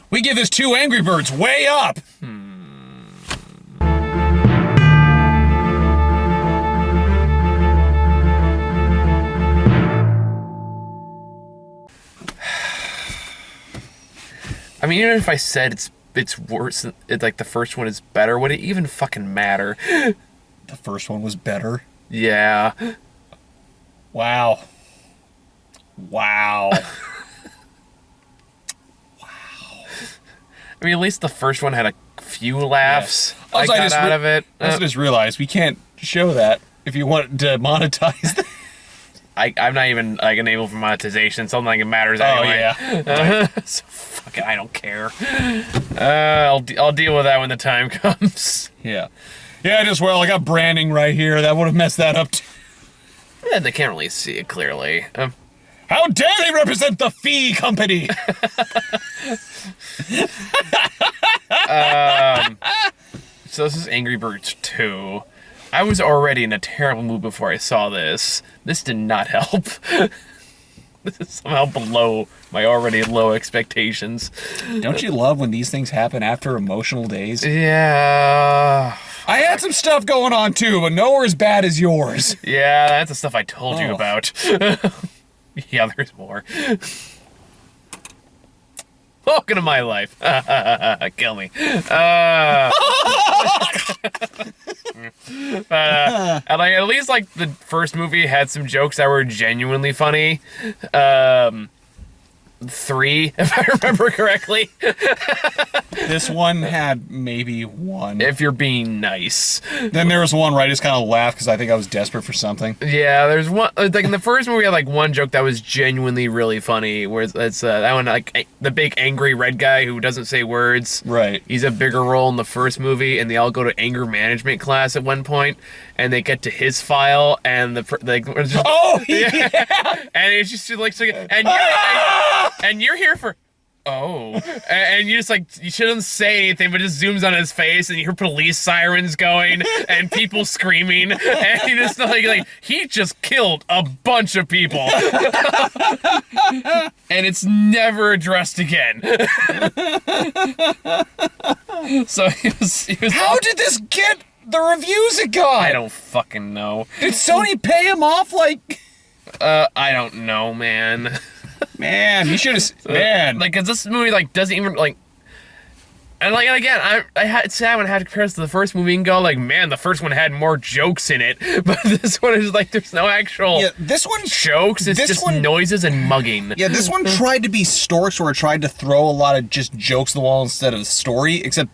We give this 2 Angry Birds way up. I mean, even if I said it's worse, like the first one is better, would it even fucking matter? The first one was better. Yeah. Wow. Wow. I mean, at least the first one had a few laughs. Yes. I got out of it. I just realized we can't show that if you want to monetize that. I'm not even like enabled for monetization. Something like it matters anyway. Oh yeah. So fuck it, I don't care. I'll deal with that when the time comes. Yeah. Yeah, just well, I got branding right here. That would have messed that up too. Yeah, they can't really see it clearly. How dare they represent the Fee Company? So this is Angry Birds 2. I was already in a terrible mood before I saw this. This did not help. This is somehow below my already low expectations. Don't you love when these things happen after emotional days? Yeah. I had some stuff going on too, but nowhere as bad as yours. Yeah, that's the stuff I told you about. Yeah, there's more. Welcome to my life. Kill me. At least like the first movie had some jokes that were genuinely funny. 3, if I remember correctly. This one had maybe 1. If you're being nice. Then there was one where I just kind of laughed because I think I was desperate for something. Yeah, there's one, like in the first movie, we had like one joke that was genuinely really funny, where it's that one, like the big angry red guy who doesn't say words. Right. He's a bigger role in the first movie, and they all go to anger management class at one point, and they get to his file, and just, oh yeah, and it's just like, and you're here for. Oh, and you just like, you shouldn't say anything, but it just zooms on his face, and you hear police sirens going, and people screaming, and you just like he just killed a bunch of people, and it's never addressed again. So he was. How did this get the reviews it got? I don't fucking know. Did Sony pay him off like? I don't know, man. Man, he should have. Man, like, cause this movie like doesn't even like, and like again, it's sad when I had to compare this to the first movie and go like, man, the first one had more jokes in it, but this one is like, there's no actual. Yeah, this one jokes. It's just noises and mugging. Yeah, this one tried to be Storks, where it tried to throw a lot of just jokes to the wall instead of story. Except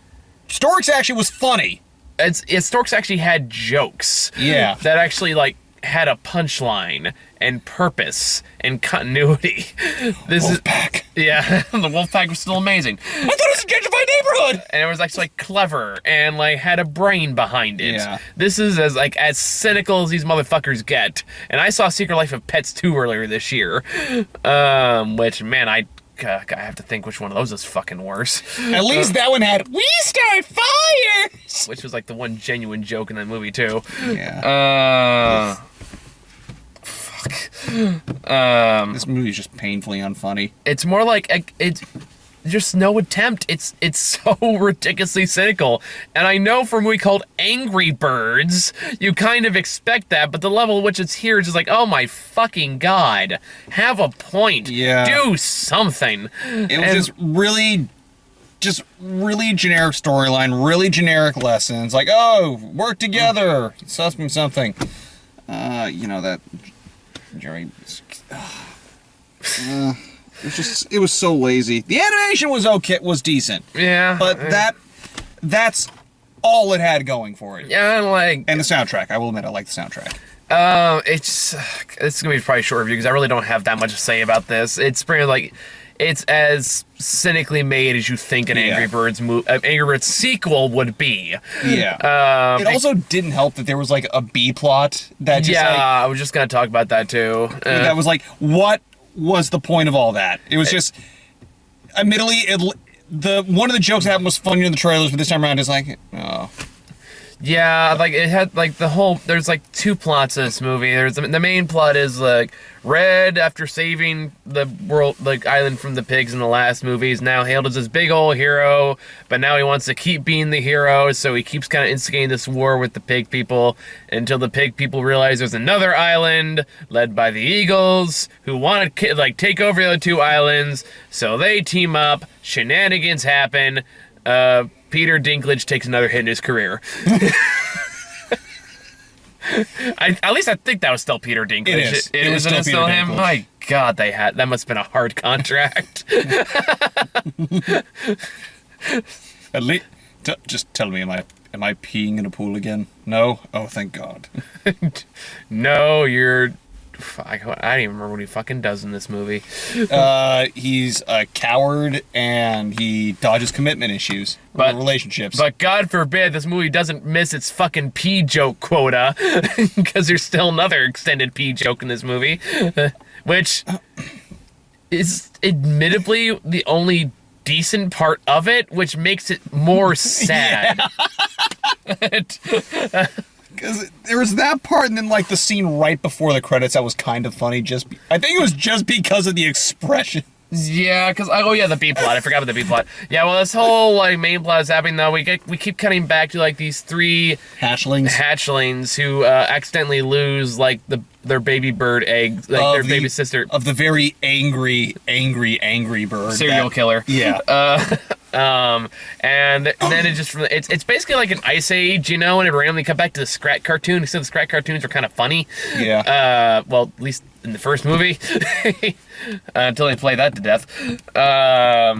Storks actually was funny. Storks actually had jokes. Yeah, that actually like had a punchline and purpose and continuity. This Wolfpack. Yeah, the Wolfpack was still amazing. I thought it was a gentrified neighborhood. And it was actually like clever and like had a brain behind it. Yeah. This is as cynical as these motherfuckers get. And I saw Secret Life of Pets 2 earlier this year, which man, I have to think which one of those is fucking worse. At least that one had "We Start Fires," which was like the one genuine joke in that movie too. Yeah. Fuck. This movie is just painfully unfunny. It's more like it's just no attempt. It's so ridiculously cynical. And I know for a movie called Angry Birds, you kind of expect that, but the level at which it's here is just like, oh my fucking god, have a point. Yeah. Do something. It was just really generic storyline, really generic lessons. Like, oh, work together, something. That Jerry. It was so lazy. The animation was okay, was decent. Yeah. But that's all it had going for it. Yeah, and the soundtrack. I will admit, I like the soundtrack. It's gonna be probably a short review because I really don't have that much to say about this. It's pretty like, it's as cynically made as you think an Angry Birds sequel would be. Yeah. It also didn't help that there was like a B plot that just I was just gonna talk about that too. That was like, what was the point of all that? It was just, admittedly, one of the jokes that happened was funnier in the trailers, but this time around it's like, oh. Yeah, like it had like there's like two plots of this movie. There's the main plot is like Red, after saving the world, like island from the pigs in the last movie, is now hailed as this big old hero, but now he wants to keep being the hero, so he keeps kind of instigating this war with the pig people until the pig people realize there's another island led by the Eagles who want to like take over the other two islands, so they team up, shenanigans happen, Peter Dinklage takes another hit in his career. At least I think that was still Peter Dinklage. It was still him. Dinklage. My God, that must have been a hard contract. At least, just tell me, am I peeing in a pool again? No? Oh, thank God. No, you're. I don't even remember what he fucking does in this movie. He's a coward and he dodges commitment issues, relationships. But God forbid this movie doesn't miss its fucking pee joke quota, because there's still another extended pee joke in this movie, which is admittedly the only decent part of it, which makes it more sad. Because there was that part, and then like the scene right before the credits that was kind of funny. I think it was just because of the expression. Yeah, because the B plot. I forgot about the B plot. Yeah, well, this whole like main plot is happening though. We keep cutting back to like these three hatchlings who accidentally lose like their baby bird egg, like their baby sister of the very angry bird serial killer. Yeah. And then it's basically like an Ice Age, and it randomly cut back to the Scrat cartoon. Except the Scrat cartoons are kind of funny. Yeah. Well, at least in the first movie, until they play that to death. But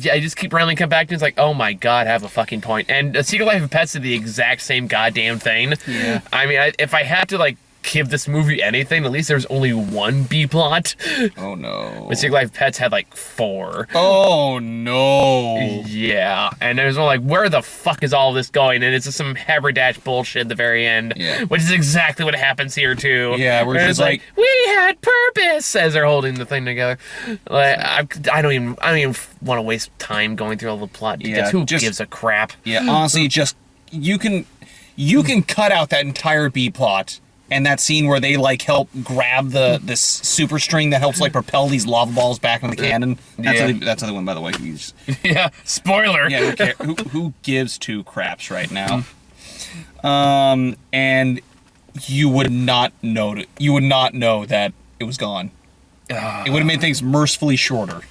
yeah, I just keep randomly come back to it. It's like, oh my God, have a fucking point. And Secret Life of Pets did the exact same goddamn thing. Yeah. I mean, if I had to like give this movie anything, at least there's only one B plot. Oh no. But Secret Life of Pets had like 4. Oh no. Yeah, and it was all like, where the fuck is all this going? And it's just some haberdash bullshit at the very end, which is exactly what happens here too. Yeah, we're just like, we had purpose as they're holding the thing together. Like, I don't even want to waste time going through all the plot details. Who gives a crap? Yeah, honestly, just you can cut out that entire B plot. And that scene where they like help grab this super string that helps like propel these lava balls back in the cannon. That's the other one, by the way. Yeah, spoiler. Yeah, who gives two craps right now? And you would not know that it was gone. It would have made things mercifully shorter.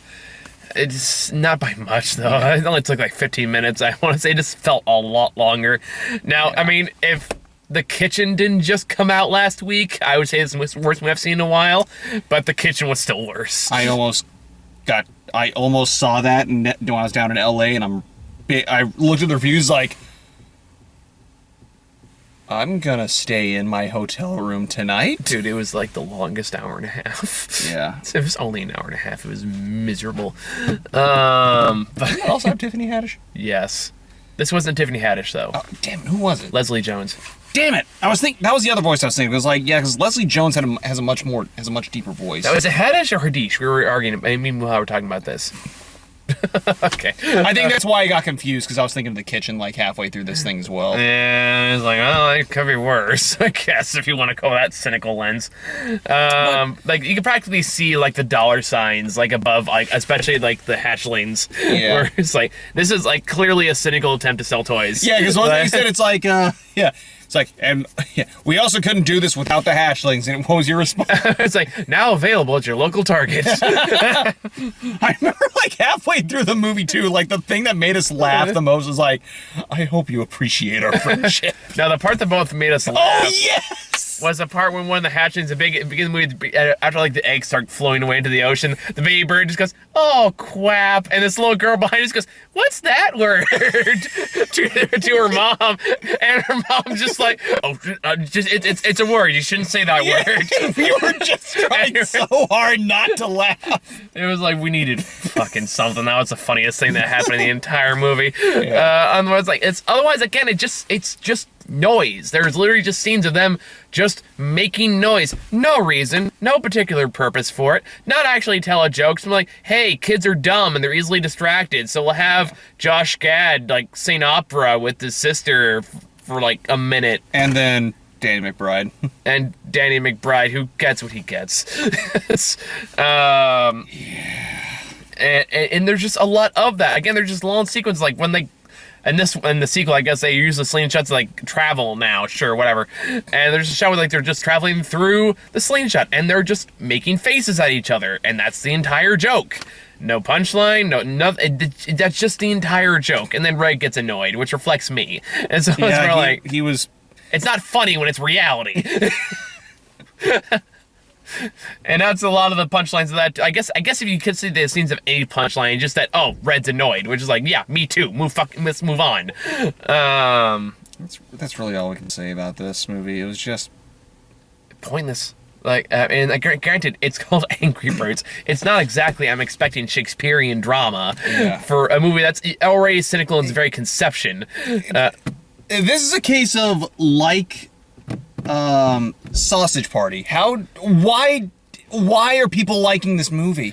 It's not by much though. It only took like 15 minutes. I want to say it just felt a lot longer. Now, I mean, if The Kitchen didn't just come out last week, I would say it's the worst movie I've seen in a while, but The Kitchen was still worse. I almost saw that when I was down in LA, and I looked at the reviews like, I'm gonna stay in my hotel room tonight. Dude, it was like the longest hour and a half. Yeah. It was only an hour and a half. It was miserable. But also have Tiffany Haddish? Yes. This wasn't Tiffany Haddish though. Oh, damn it, who was it? Leslie Jones. Damn it! I was thinking that was the other voice I was thinking. It was like, yeah, because Leslie Jones has a much deeper voice. That was it Haddish or Hadish? We were arguing. I mean, how we're talking about this. Okay. I think that's why I got confused, because I was thinking of The Kitchen like halfway through this thing as well. And it's like, oh, it could be worse, I guess, if you want to go that cynical lens. Like you can practically see like the dollar signs like above, like especially like the hatchlings. Yeah. Where it's like, this is like clearly a cynical attempt to sell toys. Yeah, because one thing you said, it's like, it's like, and we also couldn't do this without the hatchlings. And what was your response? It's like, now available at your local Target. I remember like halfway through the movie too, like the thing that made us laugh the most was like, I hope you appreciate our friendship. Now the part that both made us laugh. Oh yes! Was the part when one of the hatchlings, begin the movie, after like the eggs start flowing away into the ocean, the baby bird just goes, oh quap, and this little girl behind us goes, what's that word? to her mom, and her mom just like, oh, it's a word, you shouldn't say that word. We were just trying so hard not to laugh. It was like we needed fucking something. That was the funniest thing that happened in the entire movie. Yeah. Otherwise, like it's again, it's just noise. There's literally just scenes of them just making noise. No reason, no particular purpose for it. Not actually tell a joke. So I'm like, hey, kids are dumb and they're easily distracted. So we'll have Josh Gad like sing opera with his sister for like a minute. And then Danny McBride. And Danny McBride, who gets what he gets. And there's just a lot of that. Again, they're just long sequences, like when they, and the sequel, I guess they use the slingshots to like travel now, sure, whatever. And there's a shot where like they're just traveling through the slingshot, and they're just making faces at each other, and that's the entire joke. No punchline, that's just the entire joke. And then Ray gets annoyed, which reflects me. And so it's more like he was. It's not funny when it's reality. And that's a lot of the punchlines of that. I guess if you could see the scenes of any punchline, just that, oh, Red's annoyed, which is like, yeah, me too. Let's move on. That's really all we can say about this movie. It was just pointless. Granted, it's called Angry Birds. It's not exactly I'm expecting Shakespearean drama for a movie that's already cynical in its very conception. This is a case of like. Sausage Party. Why are people liking this movie?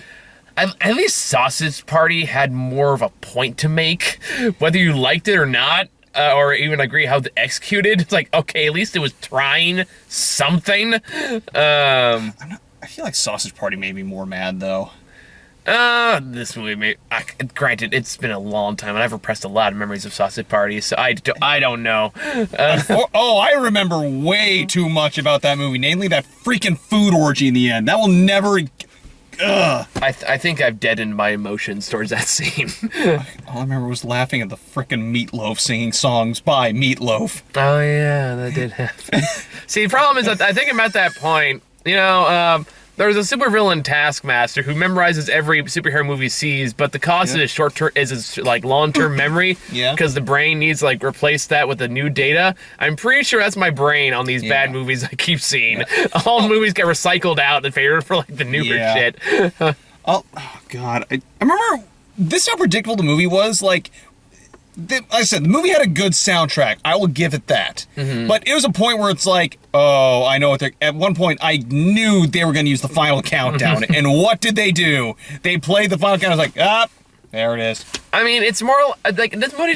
At least Sausage Party had more of a point to make, whether you liked it or not, or even agree how it's executed. It's like, okay, at least it was trying something. I feel like Sausage Party made me more mad though. This movie granted, it's been a long time, and I've repressed a lot of memories of Sausage Party, so I don't know. I remember way too much about that movie, namely that freaking food orgy in the end. That will never. I think I've deadened my emotions towards that scene. All I remember was laughing at the frickin' Meatloaf singing songs by Meatloaf. Oh yeah, that did happen. See, the problem is that I think I'm at that point, there's a supervillain Taskmaster who memorizes every superhero movie he sees, but the cost of his short-term is his like long-term memory. Yeah. Because the brain needs to like replace that with the new data. I'm pretty sure that's my brain on these bad movies I keep seeing. Yeah. All movies get recycled out in favor for like the newer shit. Oh God, I remember this is how predictable the movie was. Like I said, the movie had a good soundtrack. I will give it that. Mm-hmm. But it was a point where it's like, oh, I know what they're... At one point, I knew they were going to use the final countdown. And what did they do? They played the final countdown. I was like, there it is. I mean, it's more like this movie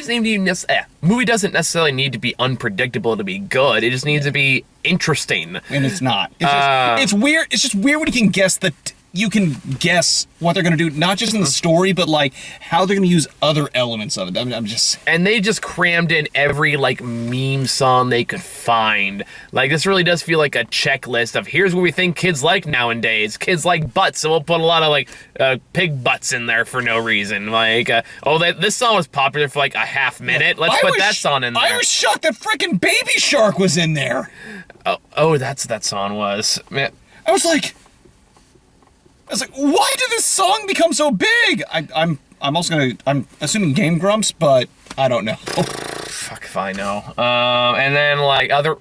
doesn't necessarily need to be unpredictable to be good. It just needs to be interesting. And it's not. It's weird. It's just weird when you can guess you can guess what they're going to do, not just in the story, but like how they're going to use other elements of it. I'm just... And they just crammed in every like meme song they could find. Like this really does feel like a checklist of here's what we think kids like nowadays. Kids like butts, so we'll put a lot of like pig butts in there for no reason. Like, this song was popular for like a half minute. Let's put that song in there. I was shocked that freaking Baby Shark was in there. Oh, that's what that song was. Man. I was like, why did this song become so big? I'm I'm assuming Game Grumps, but I don't know. Fuck if I know. And then like other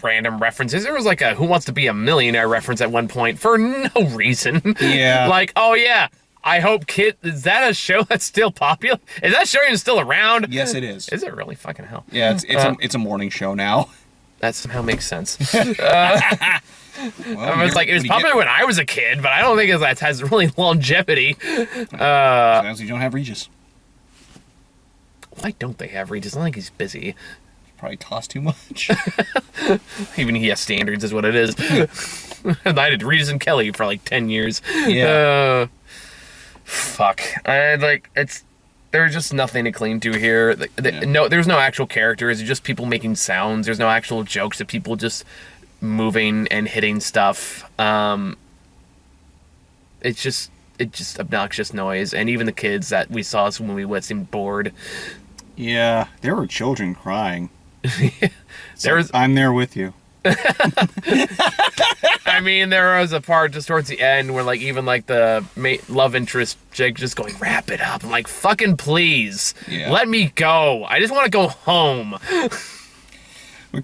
random references. There was like a Who Wants to Be a Millionaire reference at one point for no reason. Yeah. Like, oh yeah, I hope is that a show that's still popular? Is that show even still around? Yes, it is. Is it really? Fucking hell. Yeah, it's a morning show now. That somehow makes sense. Well, it was popular when I was a kid, but I don't think it has really longevity. Sometimes you don't have Regis. Why don't they have Regis? I don't think he's busy. Probably cost too much. Even he has standards, is what it is. I did Regis and Kelly for like 10 years. Yeah. Fuck. There's just nothing to cling to here. No, there's no actual characters. It's just people making sounds. There's no actual jokes of people just moving and hitting stuff. It's just obnoxious noise, and even the kids that we saw this movie with seemed bored. Yeah, there were children crying. I'm there with you. I mean, there was a part just towards the end where, like, even like the love interest Jake just going, wrap it up. I'm like, fucking please, let me go. I just want to go home.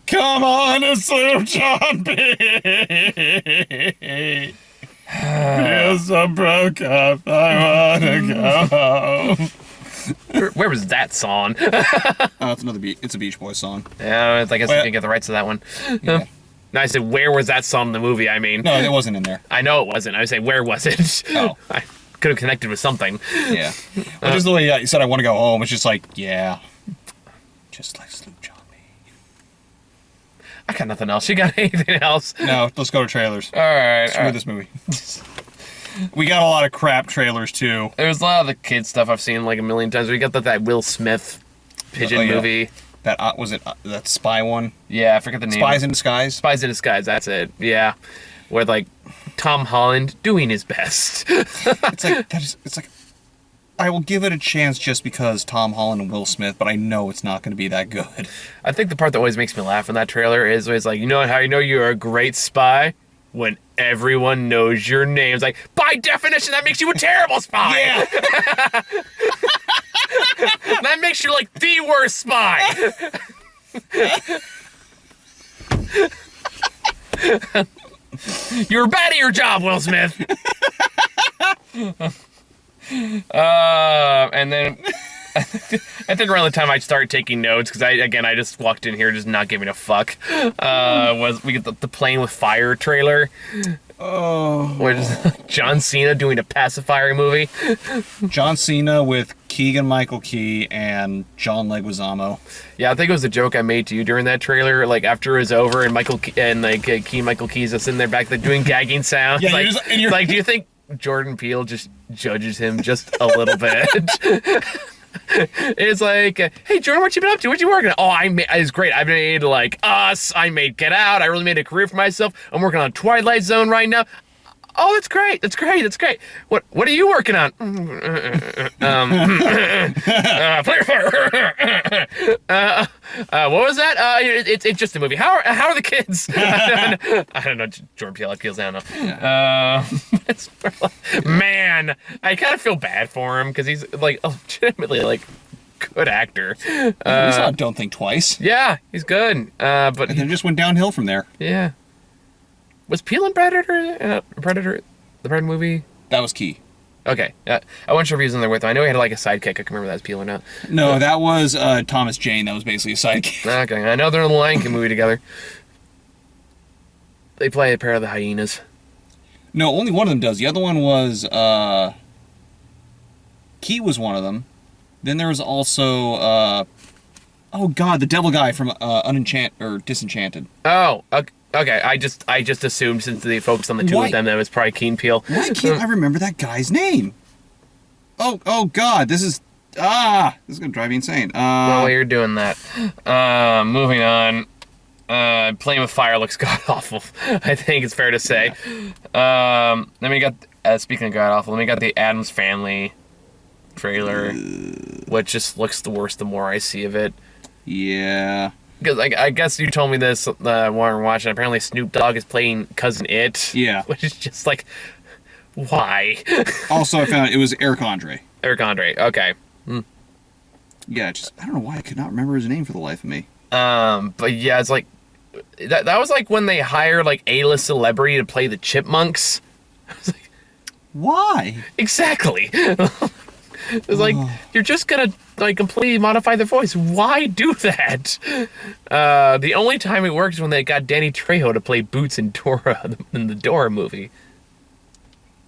Come on to Sloop John B. Feels so broke up. I wanna go home. Where was that song? Oh, it's another it's a Beach Boys song. Yeah, I guess you can get the rights to that one. Yeah. No, I said, where was that song in the movie? I mean, No, it wasn't in there. I know it wasn't. I was saying, where was it? Oh. I could have connected with something. Yeah. But just the way you said, I want to go home. It's just like, yeah. Just like Sloop John me. I got nothing else. You got anything else? No, let's go to trailers. All right. Screw this movie. We got a lot of crap trailers, too. There's a lot of the kid stuff I've seen like a million times. We got that Will Smith pigeon movie. That, was it that spy one? Yeah, I forget the name. Spies in Disguise? Spies in Disguise, that's it. Yeah. Where, like, Tom Holland doing his best. It's like, I will give it a chance just because Tom Holland and Will Smith, but I know it's not going to be that good. I think the part that always makes me laugh in that trailer is always like, you know how you know you're a great spy? When everyone knows your name. It's like, by definition, that makes you a terrible spy. Yeah. That makes you, like, the worst spy. You're bad at your job, Will Smith. And then I think around the time I started taking notes, because I just walked in here just not giving a fuck, was we get the Playing with Fire trailer. Oh. Which is John Cena doing a pacifier movie. John Cena with Keegan-Michael Key and John Leguizamo. Yeah, I think it was a joke I made to you during that trailer. Like after it was over, and Michael Key's just sitting there back there doing gagging sounds. Yeah, like, do you think Jordan Peele just judges him just a little bit? It's like, hey Jordan, what you been up to? What you working on? Oh, it's great. I've made like Us. I made Get Out. I really made a career for myself. I'm working on Twilight Zone right now. Oh, that's great. That's great. That's great. What are you working on? What was that? It's just a movie. How are the kids? I don't know. Jordan Peele feels. I don't know. Yeah. Man, I kind of feel bad for him because he's like legitimately like good actor. We saw Don't Think Twice. Yeah, he's good. But and then just went downhill from there. Yeah. Was Peele in Predator? Predator, the Predator movie? That was Key. Okay. I wasn't sure if he was in there with him. I know he had like a sidekick. I can't remember if that was Peele or not. No, that was Thomas Jane. That was basically a sidekick. Okay. I know they're in the Lion King movie together. They play a pair of the hyenas. No, only one of them does. The other one was Key was one of them. Then there was also oh god, the devil guy from Disenchanted. Oh, okay. I just assumed since they focused on the two of them that it was probably Keen Peele. Why can't I remember that guy's name? Oh god, this is gonna drive me insane. While you're doing that, moving on. Playing with Fire looks god awful. I think it's fair to say. Yeah. Then we got speaking of god awful. Then we got the Addams Family trailer, which just looks the worst the more I see of it. Yeah. Because I guess you told me this while we were watching. Apparently Snoop Dogg is playing Cousin It. Yeah. Which is just like, why? Also, I found it was Eric Andre. Eric Andre. Okay. Yeah, I don't know why I could not remember his name for the life of me. But yeah, it's like that was like when they hired like A-list celebrity to play the Chipmunks. I was like, why? Exactly. It's like, you're just gonna like completely modify their voice. Why do that? The only time it worked is when they got Danny Trejo to play Boots in Dora in the Dora movie.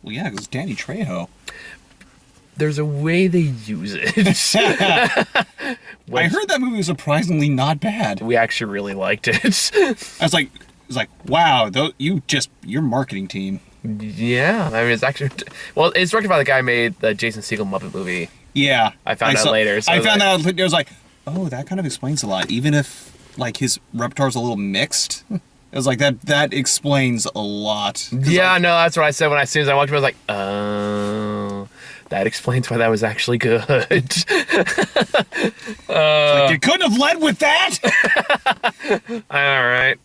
Well, yeah, because Danny Trejo. There's a way they use it. I heard that movie was surprisingly not bad. We actually really liked it. I was like, wow, your marketing team. Yeah, I mean, it's actually... Well, it's directed by the guy who made the Jason Segel Muppet movie. Yeah. I found out later. So I found that out. I was like, oh, that kind of explains a lot. Even if, like, his repertoire's a little mixed. It was like, that explains a lot. Yeah, no, that's what I said as soon as I walked in. I was like, oh, that explains why that was actually good. Like, you couldn't have led with that! All right.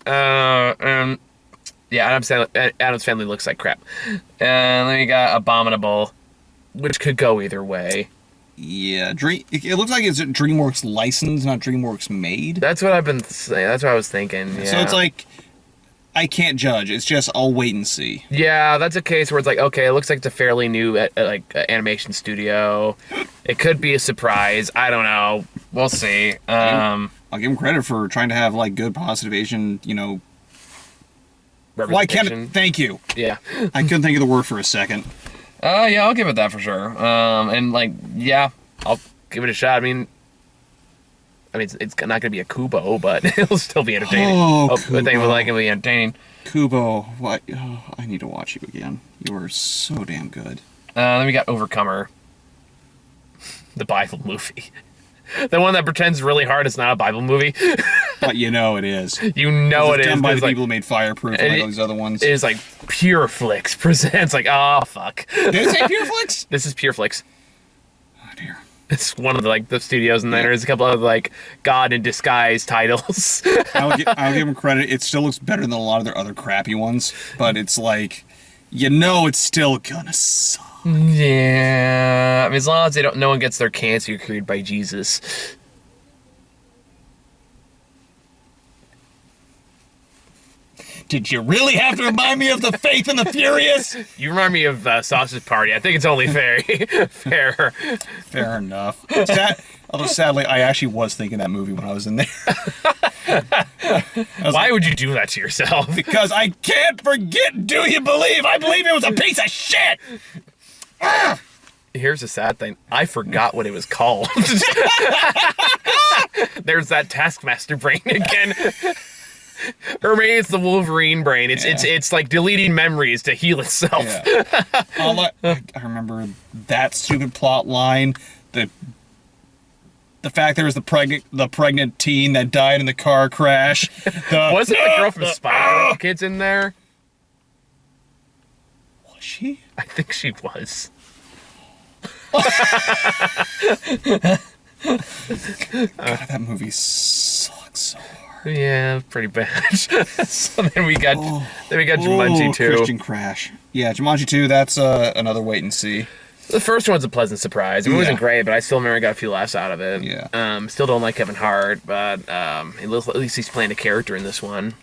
Yeah, Addams Family looks like crap. And then we got Abominable, which could go either way. Yeah, it looks like it's DreamWorks licensed, not DreamWorks made. That's what I've been saying. That's what I was thinking. Yeah. So it's like, I can't judge. It's just, I'll wait and see. Yeah, that's a case where it's like, okay, it looks like it's a fairly new animation studio. It could be a surprise. I don't know. We'll see. I'll give him credit for trying to have like good, positive Asian, Why can't it? Thank you. Yeah. I couldn't think of the word for a second. Yeah, I'll give it that for sure. And like, yeah, I'll give it a shot. I mean, it's not gonna be a Kubo, but it'll still be entertaining. Oh, I think it will like it'll be entertaining. Kubo, what? Oh, I need to watch you again. You are so damn good. Then we got Overcomer, the Bible movie. The one that pretends really hard it's not a Bible movie. But you know it is. You know it is. Done by the like, people who made Fireproof and like all these other ones. It is like Pure Flix presents. Like, oh, fuck. Did it say Pure Flix? This is Pure Flix. Oh, dear. It's one of the studios, and then there's a couple of like God in Disguise titles. I'll give them credit. It still looks better than a lot of their other crappy ones, but it's like, it's still gonna suck. Yeah, I mean, as long as no one gets their cancer cured by Jesus. Did you really have to remind me of the Faith and the Furious? You remind me of Sausage Party. I think it's only fair. Fair. Fair enough. Although sadly, I actually was thinking that movie when I was in there. Why would you do that to yourself? Because I can't forget. Do you believe? I believe it was a piece of shit. Here's the sad thing. I forgot what it was called. There's that Taskmaster brain again. Or maybe it's the Wolverine brain. It's like deleting memories to heal itself. Yeah. I remember that stupid plot line. The fact there was the pregnant teen that died in the car crash. Wasn't the girl from Spider Kids in there? Was she? I think she was. God, that movie sucks so hard. Yeah, pretty bad. So then we got Jumanji 2. Christian Crash. Yeah, Jumanji 2, that's another wait and see. The first one's a pleasant surprise. It wasn't great, but I still remember got a few laughs out of it. Yeah. Still don't like Kevin Hart, but at least he's playing a character in this one.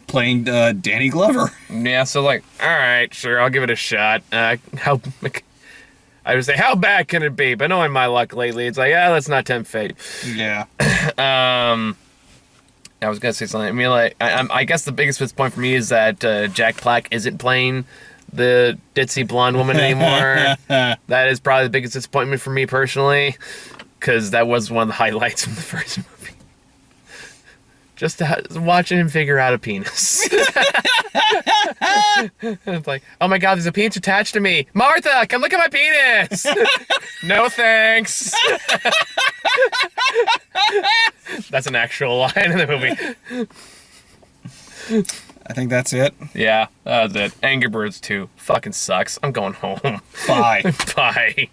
Playing Danny Glover. Yeah, so like, all right, sure, I'll give it a shot. I would say, how bad can it be? But knowing my luck lately, it's like, let's not tempt fate. Yeah. I was gonna say something. I mean, like, I guess the biggest disappointment for me is that Jack Black isn't playing the ditzy blonde woman anymore. That is probably the biggest disappointment for me personally, because that was one of the highlights from the first movie. Just watching him figure out a penis. It's like, oh my god, there's a penis attached to me. Martha, come look at my penis. No thanks. That's an actual line in the movie. I think that's it. Yeah, that was it. Angry Birds 2 fucking sucks. I'm going home. Bye. Bye.